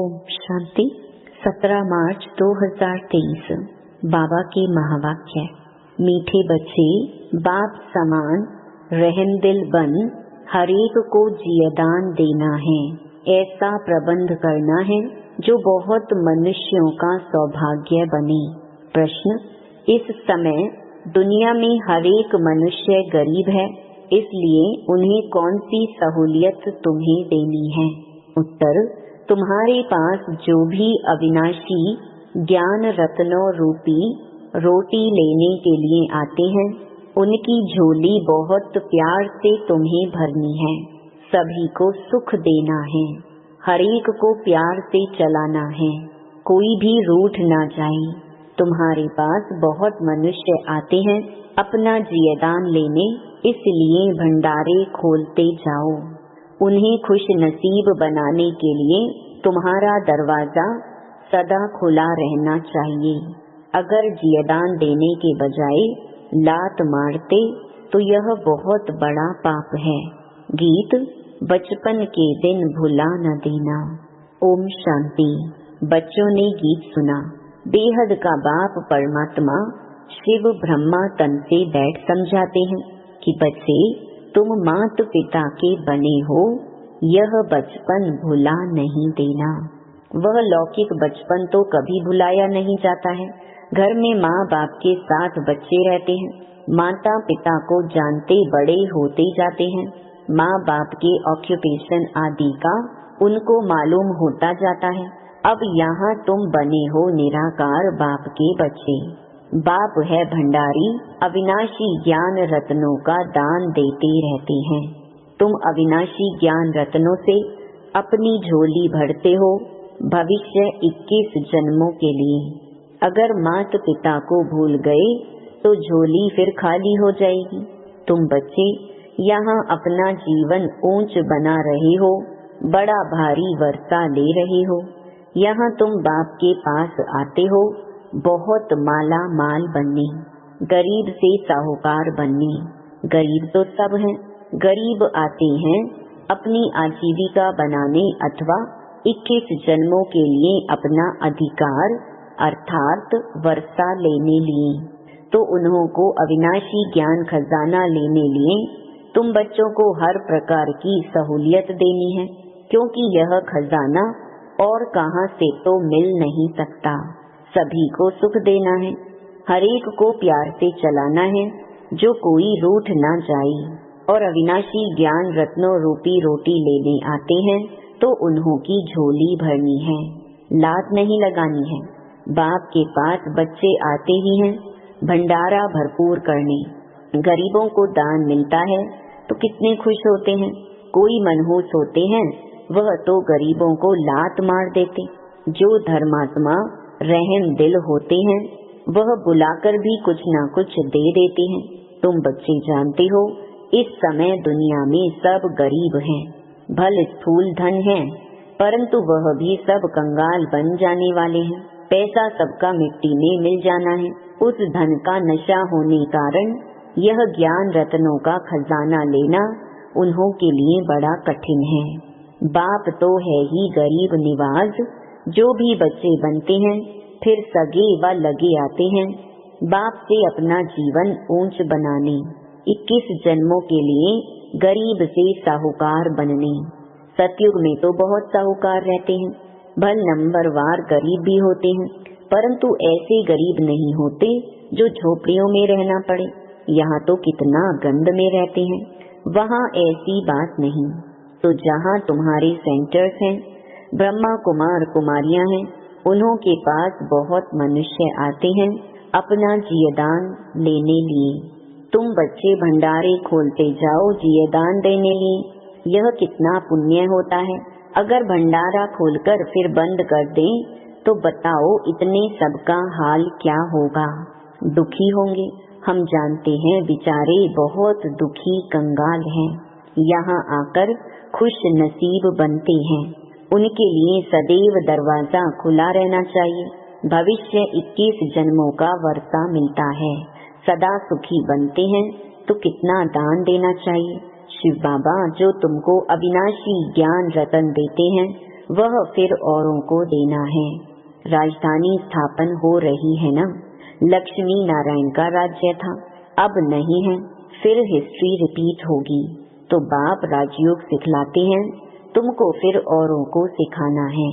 ओम शांति। 17 मार्च 2023 बाबा के महावाक्य। मीठे बच्चे, बाप समान रहम दिल बन हरेक को जियदान देना है। ऐसा प्रबंध करना है जो बहुत मनुष्यों का सौभाग्य बने। प्रश्न: इस समय दुनिया में हरेक मनुष्य गरीब है, इसलिए उन्हें कौन सी सहूलियत तुम्हें देनी है? उत्तर: तुम्हारे पास जो भी अविनाशी ज्ञान रत्नों रूपी रोटी लेने के लिए आते हैं, उनकी झोली बहुत प्यार से तुम्हें भरनी है। सभी को सुख देना है, हरेक को प्यार से चलाना है, कोई भी रूठ ना जाए। तुम्हारे पास बहुत मनुष्य आते हैं अपना जियदान लेने, इसलिए भंडारे खोलते जाओ। उन्हें खुश नसीब बनाने के लिए तुम्हारा दरवाजा सदा खुला रहना चाहिए। अगर जियदान देने के बजाय लात मारते तो यह बहुत बड़ा पाप है। गीत: बचपन के दिन भुला न देना। ओम शांति। बच्चों ने गीत सुना। बेहद का बाप परमात्मा शिव ब्रह्मा तन से बैठ समझाते हैं कि बच्चे, तुम माता पिता के बने हो, यह बचपन भुला नहीं देना। वह लौकिक बचपन तो कभी भुलाया नहीं जाता है। घर में माँ बाप के साथ बच्चे रहते हैं, माता पिता को जानते बड़े होते जाते हैं। माँ बाप के ऑक्यूपेशन आदि का उनको मालूम होता जाता है। अब यहाँ तुम बने हो निराकार बाप के बच्चे। बाप है भंडारी, अविनाशी ज्ञान रत्नों का दान देते रहते हैं। तुम अविनाशी ज्ञान रत्नों से अपनी झोली भरते हो भविष्य 21 जन्मों के लिए। अगर माता पिता को भूल गए तो झोली फिर खाली हो जाएगी। तुम बच्चे यहाँ अपना जीवन ऊंच बना रहे हो, बड़ा भारी वर्षा ले रहे हो। यहाँ तुम बाप के पास आते हो बहुत माला माल बनने, गरीब से साहूकार बनने। गरीब तो सब हैं, गरीब आते हैं अपनी आजीविका बनाने अथवा 21 जन्मों के लिए अपना अधिकार अर्थात वर्षा लेने लिए। तो उन्हों को अविनाशी ज्ञान खजाना लेने लिए तुम बच्चों को हर प्रकार की सहूलियत देनी है, क्योंकि यह खजाना और कहाँ से तो मिल नहीं सकता। सभी को सुख देना है, हरेक को प्यार से चलाना है, जो कोई रूठ ना जाए। और अविनाशी ज्ञान रत्नों रूपी रोटी लेने आते हैं तो उन्हों की झोली भरनी है, लात नहीं लगानी है। बाप के पास बच्चे आते ही हैं भंडारा भरपूर करने। गरीबों को दान मिलता है तो कितने खुश होते हैं। कोई मनहूस होते हैं, वह तो गरीबों को लात मार देते। जो धर्मात्मा रहम दिल होते हैं, वह बुलाकर भी कुछ न कुछ दे देते हैं। तुम बच्चे जानते हो, इस समय दुनिया में सब गरीब हैं। भल स्थूल धन है, परंतु वह भी सब कंगाल बन जाने वाले हैं। पैसा सबका मिट्टी में मिल जाना है। उस धन का नशा होने कारण यह ज्ञान रत्नों का खजाना लेना उन्हों के लिए बड़ा कठिन है। बाप तो है ही गरीब निवाज। जो भी बच्चे बनते हैं फिर सगे व लगे आते हैं बाप से अपना जीवन ऊंच बनाने, 21 जन्मों के लिए गरीब से साहूकार बनने। सतयुग में तो बहुत साहूकार रहते हैं, भल नंबरवार गरीब भी होते हैं, परंतु ऐसे गरीब नहीं होते जो झोपड़ियों में रहना पड़े। यहाँ तो कितना गंद में रहते हैं, वहाँ ऐसी बात नहीं। तो जहाँ तुम्हारे सेंटर्स हैं, ब्रह्मा कुमार कुमारियाँ हैं, उन्हों के पास बहुत मनुष्य आते हैं अपना जियदान लेने लिए। तुम बच्चे भंडारे खोलते जाओ जियदान देने लिए। यह कितना पुण्य होता है। अगर भंडारा खोलकर फिर बंद कर दें तो बताओ इतने सबका हाल क्या होगा। दुखी होंगे। हम जानते हैं बेचारे बहुत दुखी कंगाल हैं, यहाँ आकर खुश नसीब बनते हैं। उनके लिए सदैव दरवाजा खुला रहना चाहिए। भविष्य 21 जन्मों का वर्षा मिलता है। सदा सुखी बनते हैं तो कितना दान देना चाहिए। शिव बाबा जो तुमको अविनाशी ज्ञान रतन देते हैं, वह फिर औरों को देना है। राजधानी स्थापन हो रही है न, लक्ष्मी नारायण का राज्य था, अब नहीं है, फिर हिस्ट्री रिपीट होगी। तो बाप राजयोग सिखलाते हैं, तुमको फिर औरों को सिखाना है।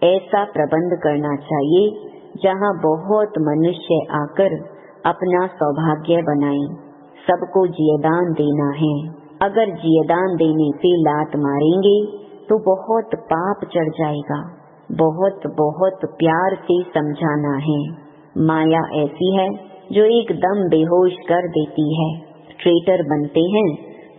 ऐसा प्रबंध करना चाहिए जहाँ बहुत मनुष्य आकर अपना सौभाग्य बनाएं। सबको जियदान देना है। अगर जियदान देने से लात मारेंगे तो बहुत पाप चढ़ जाएगा। बहुत बहुत प्यार से समझाना है। माया ऐसी है जो एकदम बेहोश कर देती है। ट्रेटर बनते हैं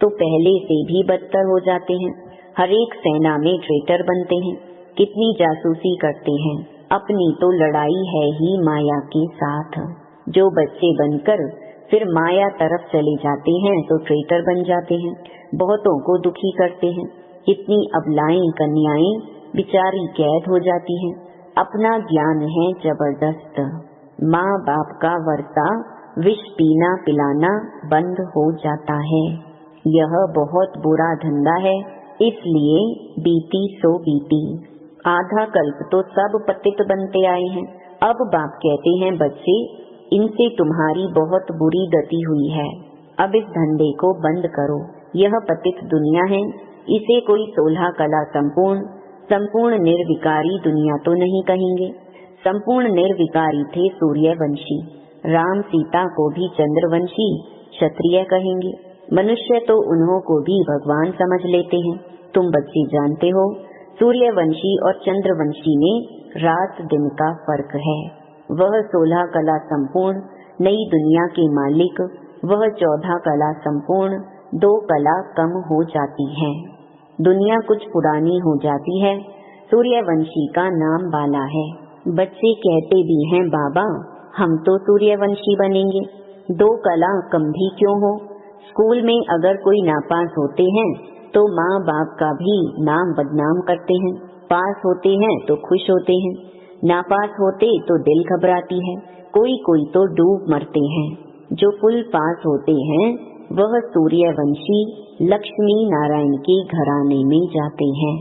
तो पहले से भी बदतर हो जाते हैं। हर एक सेना में ट्रेटर बनते हैं। कितनी जासूसी करते हैं। अपनी तो लड़ाई है ही माया के साथ। जो बच्चे बनकर फिर माया तरफ चले जाते हैं तो ट्रेटर बन जाते हैं, बहुतों को दुखी करते हैं। कितनी अबलाएं कन्याएं बिचारी कैद हो जाती हैं। अपना ज्ञान है जबरदस्त। माँ बाप का वर्ता विष पीना पिलाना बंद हो जाता है। यह बहुत बुरा धंधा है, इसलिए बीती सो बीती। आधा कल्प तो सब पतित बनते आए हैं। अब बाप कहते हैं, बच्चे, इनसे तुम्हारी बहुत बुरी गति हुई है, अब इस धंधे को बंद करो। यह पतित दुनिया है, इसे कोई 16 कला संपूर्ण निर्विकारी दुनिया तो नहीं कहेंगे। संपूर्ण निर्विकारी थे सूर्यवंशी। राम सीता को भी चंद्रवंशी क्षत्रिय कहेंगे। मनुष्य तो उन्हों को भी भगवान समझ लेते हैं। तुम बच्चे जानते हो, सूर्यवंशी और चंद्रवंशी में रात दिन का फर्क है। वह 16 कला संपूर्ण नई दुनिया के मालिक, वह 14 कला संपूर्ण 2 कला कम हो जाती है। दुनिया कुछ पुरानी हो जाती है। सूर्यवंशी का नाम बाला है। बच्चे कहते भी हैं, बाबा हम तो सूर्यवंशी बनेंगे, 2 कला कम भी क्यों हो। स्कूल में अगर कोई नापास होते हैं तो माँ बाप का भी नाम बदनाम करते हैं। पास होते हैं तो खुश होते हैं, नापास होते तो दिल घबराती है। कोई कोई तो डूब मरते हैं। जो फुल पास होते हैं वह सूर्यवंशी लक्ष्मी नारायण के घराने में जाते हैं।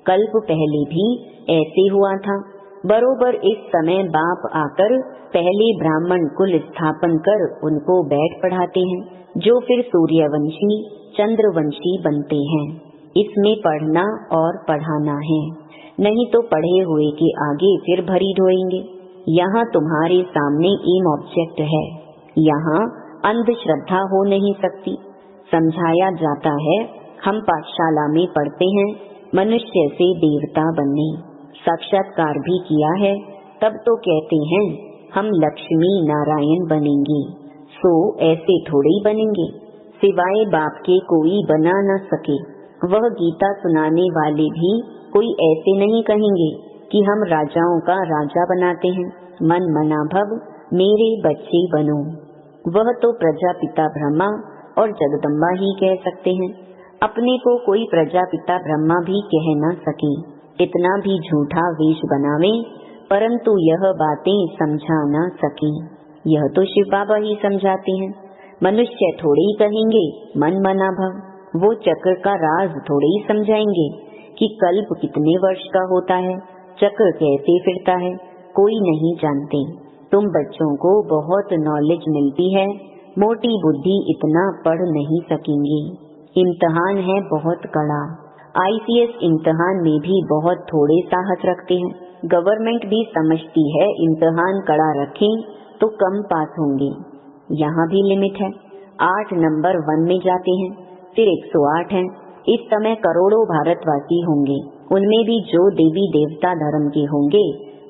कल्प पहले भी ऐसे हुआ था। बरोबर इस समय बाप आकर पहले ब्राह्मण कुल स्थापन कर उनको बैठ पढ़ाते हैं, जो फिर सूर्यवंशी चंद्रवंशी बनते हैं। इसमें पढ़ना और पढ़ाना है, नहीं तो पढ़े हुए के आगे फिर भरी ढोएंगे। यहाँ तुम्हारे सामने एम ऑब्जेक्ट है, यहाँ अंधश्रद्धा हो नहीं सकती। समझाया जाता है, हम पाठशाला में पढ़ते हैं मनुष्य से देवता बनने। साक्षात्कार भी किया है, तब तो कहते हैं हम लक्ष्मी नारायण बनेंगे। सो ऐसे थोड़े ही बनेंगे, सिवाय बाप के कोई बना न सके। वह गीता सुनाने वाले भी कोई ऐसे नहीं कहेंगे कि हम राजाओं का राजा बनाते हैं, मन मना भव मेरे बच्चे बनो। वह तो प्रजापिता ब्रह्मा और जगदम्बा ही कह सकते हैं। अपने को कोई प्रजापिता ब्रह्मा भी कह न सके। इतना भी झूठा वेश बनावे, परंतु यह बातें समझा न सके। यह तो शिव बाबा ही समझाते हैं। मनुष्य थोड़े ही कहेंगे मन मना भव। वो चक्र का राज थोड़े ही समझाएंगे कि कल्प कितने वर्ष का होता है, चक्र कैसे फिरता है, कोई नहीं जानते। तुम बच्चों को बहुत नॉलेज मिलती है, मोटी बुद्धि इतना पढ़ नहीं सकेंगी। इम्तिहान है बहुत कड़ा। ICS इम्तिहान में भी बहुत थोड़े साहस रखते हैं। गवर्नमेंट भी समझती है इम्तिहान कड़ा रखें तो कम पास होंगे। यहाँ भी लिमिट है। 8 नंबर 1 में जाते हैं, फिर 108 हैं। इस समय करोड़ों भारतवासी होंगे, उनमें भी जो देवी देवता धर्म के होंगे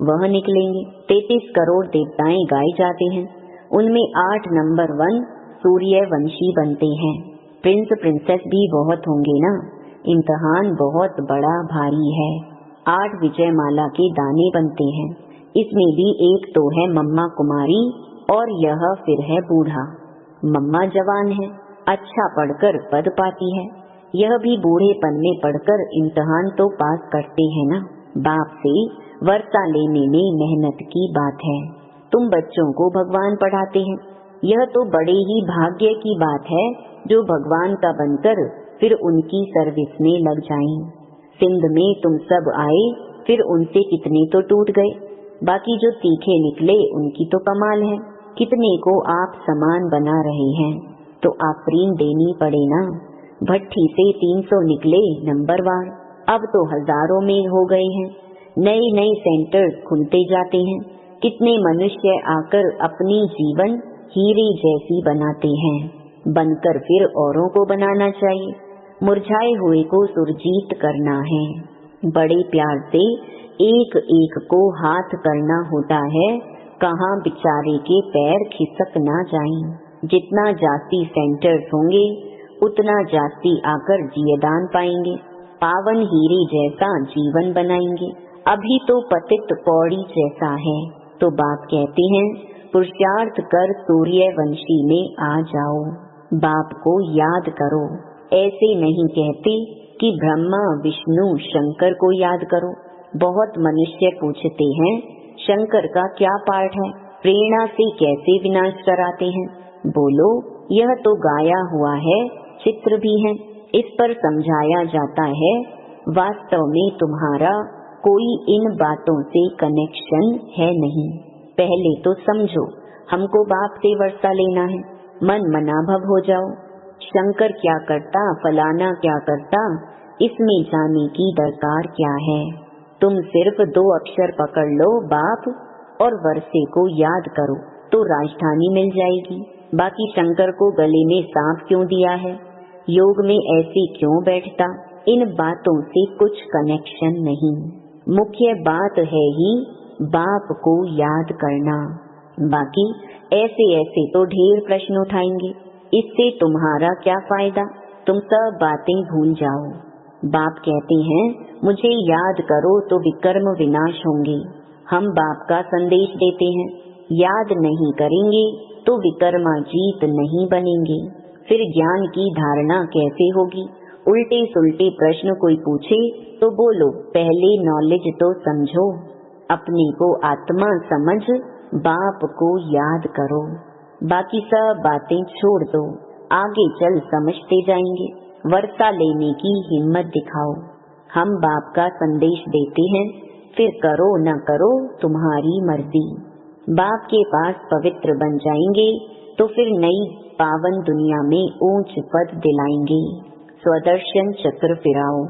वह निकलेंगे। 33 करोड़ देवताएं गाए जाते हैं, उनमें 8 नंबर 1 सूर्यवंशी बनते हैं। प्रिंस प्रिंसेस भी बहुत होंगे ना। इम्तिहान बहुत बड़ा भारी है। 8 विजय माला के दाने बनते हैं। इसमें भी एक तो है मम्मा कुमारी और यह फिर है बूढ़ा। मम्मा जवान है, अच्छा पढ़कर पद पाती है। यह भी बूढ़ेपन में पढ़कर इम्तिहान तो पास करते हैं ना। बाप से वर्षा लेने में मेहनत की बात है। तुम बच्चों को भगवान पढ़ाते हैं, यह तो बड़े ही भाग्य की बात है जो भगवान का बनकर फिर उनकी सर्विस में लग जाएं। सिंध में तुम सब आए फिर उनसे कितने तो टूट गए, बाकी जो तीखे निकले उनकी तो कमाल है। कितने को आप समान बना रहे हैं, तो आफरीन देनी पड़े ना। भट्ठी से 300 निकले नंबरवार, अब तो हजारों में हो गए हैं। नए नए सेंटर्स खुलते जाते हैं। कितने मनुष्य आकर अपनी जीवन हीरे जैसी बनाते हैं, बनकर फिर औरों को बनाना चाहिए। मुरझाए हुए को सुरजीत करना है। बड़े प्यार से एक एक को हाथ करना होता है, कहाँ बेचारे के पैर खिसक ना जाएं। जितना जास्ती सेंटर्स होंगे उतना जास्ती आकर जियदान पाएंगे, पावन हीरे जैसा जीवन बनाएंगे। अभी तो पतित पौड़ी जैसा है, तो बाप कहते हैं पुरुषार्थ कर सूर्यवंशी में आ जाओ, बाप को याद करो। ऐसे नहीं कहते कि ब्रह्मा विष्णु शंकर को याद करो। बहुत मनुष्य पूछते हैं शंकर का क्या पार्ट है, प्रेरणा से कैसे विनाश कराते हैं। बोलो यह तो गाया हुआ है, चित्र भी है, इस पर समझाया जाता है। वास्तव में तुम्हारा कोई इन बातों से कनेक्शन है नहीं। पहले तो समझो हमको बाप से वर्षा लेना है, मन मनाभव हो जाओ। शंकर क्या करता, फलाना क्या करता, इसमें जाने की दरकार क्या है। तुम सिर्फ 2 अक्षर पकड़ लो बाप और वर्षे को याद करो तो राजधानी मिल जाएगी। बाकी शंकर को गले में सांप क्यों दिया है, योग में ऐसे क्यों बैठता, इन बातों से कुछ कनेक्शन नहीं। मुख्य बात है ही बाप को याद करना। बाकी ऐसे ऐसे तो ढेर प्रश्न उठाएंगे, इससे तुम्हारा क्या फायदा, तुम सब बातें भूल जाओ। बाप कहते हैं मुझे याद करो तो विकर्म विनाश होंगे। हम बाप का संदेश देते हैं, याद नहीं करेंगे तो विकर्माजीत नहीं बनेंगे। फिर ज्ञान की धारणा कैसे होगी। उल्टे सुल्टे प्रश्न कोई पूछे तो बोलो पहले नॉलेज तो समझो, अपने को आत्मा समझ बाप को याद करो। बाकी सब बातें छोड़ दो, आगे चल समझते जाएंगे। वर्षा लेने की हिम्मत दिखाओ। हम बाप का संदेश देते हैं, फिर करो न करो तुम्हारी मर्जी। बाप के पास पवित्र बन जाएंगे तो फिर नई पावन दुनिया में ऊंच पद दिलाएंगे। स्वदर्शन चक्र फिराओ,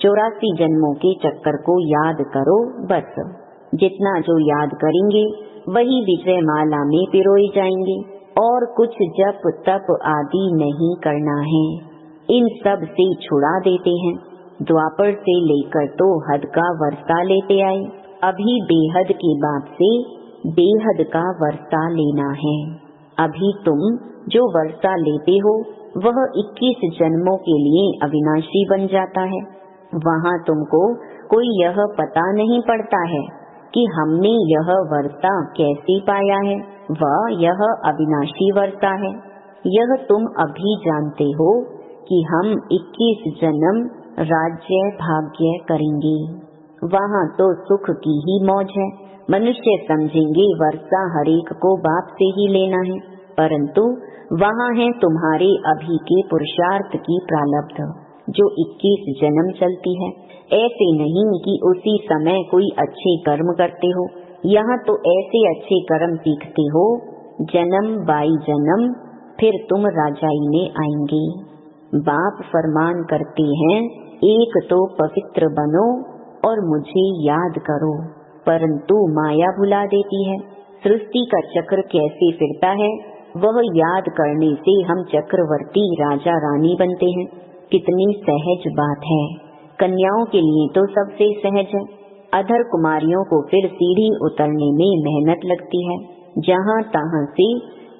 84 जन्मों के चक्कर को याद करो बस। जितना जो याद करेंगे वही विजय माला में पिरोए जाएंगे, और कुछ जप तप आदि नहीं करना है। इन सब से छुड़ा देते हैं। द्वापर से लेकर तो हद का वर्षा लेते आए, अभी बेहद के बाप से बेहद का वर्षा लेना है। अभी तुम जो वर्षा लेते हो वह 21 जन्मों के लिए अविनाशी बन जाता है। वहाँ तुमको कोई यह पता नहीं पड़ता है कि हमने यह वर्षा कैसे पाया है, वह यह अविनाशी वर्षा है। यह तुम अभी जानते हो कि हम 21 जन्म राज्य भाग्य करेंगे। वहाँ तो सुख की ही मौज है। मनुष्य समझेंगे वर्षा हरेक को बाप से ही लेना है, परंतु वहाँ है तुम्हारे अभी के पुरुषार्थ की प्रारब्ध जो 21 जन्म चलती है। ऐसे नहीं कि उसी समय कोई अच्छे कर्म करते हो, यहाँ तो ऐसे अच्छे कर्म सीखते हो जन्म बाई जन्म फिर तुम राजाई में आएंगे। बाप फरमान करते हैं एक तो पवित्र बनो और मुझे याद करो, परंतु माया भुला देती है। सृष्टि का चक्र कैसे फिरता है वह याद करने से हम चक्रवर्ती राजा रानी बनते हैं। कितनी सहज बात है। कन्याओं के लिए तो सबसे सहज है। अधर कुमारियों को फिर सीढ़ी उतरने में मेहनत लगती है। जहाँ तहाँ से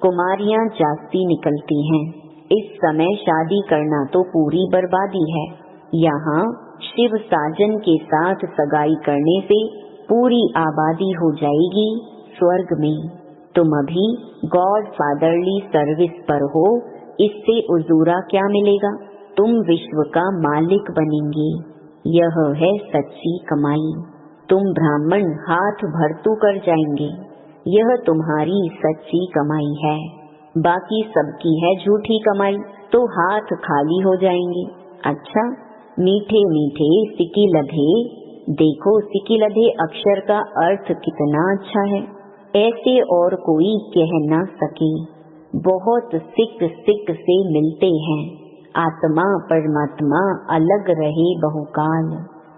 कुमारियाँ जास्ती निकलती हैं। इस समय शादी करना तो पूरी बर्बादी है। यहाँ शिव साजन के साथ सगाई करने से पूरी आबादी हो जाएगी स्वर्ग में। तुम अभी गॉड फादरली सर्विस पर हो, इससे उजूरा क्या मिलेगा। तुम विश्व का मालिक बनेंगे, यह है सच्ची कमाई। तुम ब्राह्मण हाथ भरतू कर जाएंगे, यह तुम्हारी सच्ची कमाई है। बाकी सबकी है झूठी कमाई, तो हाथ खाली हो जाएंगे। अच्छा मीठे मीठे सिकी लधे देखो सिकिलधे अक्षर का अर्थ कितना अच्छा है, ऐसे और कोई कह ना सके। बहुत सिक सिक से मिलते हैं, आत्मा परमात्मा अलग रहे बहुकाल।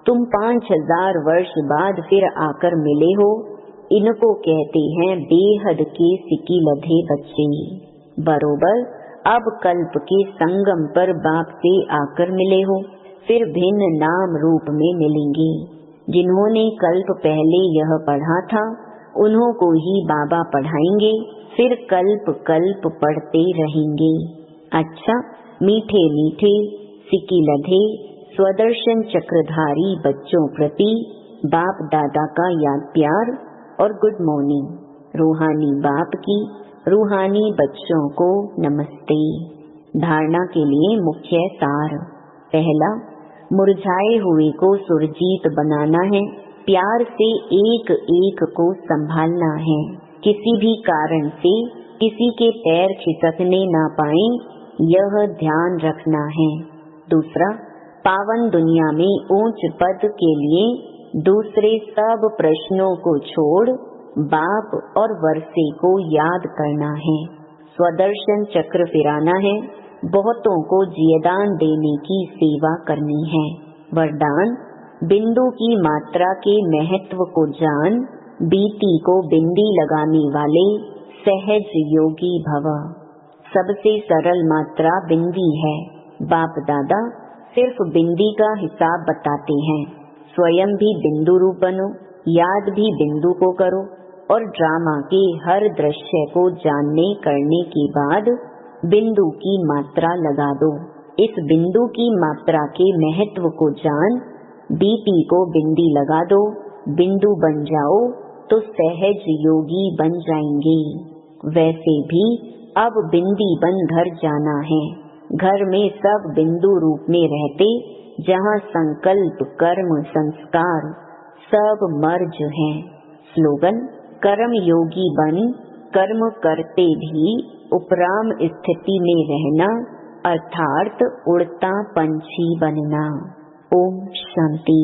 तुम 5000 वर्ष बाद फिर आकर मिले हो, इनको कहते हैं बेहद के सिकिलधे बच्चे। बरोबर अब कल्प के संगम पर बाप से आकर मिले हो, फिर भिन्न नाम रूप में मिलेंगे। जिन्होंने कल्प पहले यह पढ़ा था उन्हों को ही बाबा पढ़ाएंगे, फिर कल्प कल्प पढ़ते रहेंगे। अच्छा, मीठे मीठे सिकिलधे स्वदर्शन चक्रधारी बच्चों प्रति बाप दादा का याद प्यार और गुड मॉर्निंग। रूहानी बाप की रूहानी बच्चों को नमस्ते। धारणा के लिए मुख्य सार। पहला, मुरझाए हुए को सुरजीत बनाना है, प्यार से एक एक को संभालना है। किसी भी कारण से किसी के पैर खिसकने ना पाए, यह ध्यान रखना है। दूसरा, पावन दुनिया में ऊंच पद के लिए दूसरे सब प्रश्नों को छोड़ बाप और वर्षे को याद करना है। स्वदर्शन चक्र फिराना है, बहुतों को जियदान देने की सेवा करनी है। वरदान, बिंदु की मात्रा के महत्व को जान, बीती को बिंदी लगाने वाले सहज योगी भव। सबसे सरल मात्रा बिंदी है। बाप दादा सिर्फ बिंदी का हिसाब बताते हैं। स्वयं भी बिंदु रूप बनो, याद भी बिंदु को करो और ड्रामा के हर दृश्य को जानने करने के बाद बिंदु की मात्रा लगा दो। इस बिंदु की मात्रा के महत्व को जान, बीपी को बिंदी लगा दो, बिंदु बन जाओ तो सहज योगी बन जाएंगे। वैसे भी अब बिंदी बन घर जाना है। घर में सब बिंदु रूप में रहते, जहाँ संकल्प कर्म संस्कार सब मर्ज हैं। स्लोगन, कर्म योगी बन कर्म करते भी उपराम स्थिति में रहना, अर्थात उड़ता पंछी बनना। ओम शांति।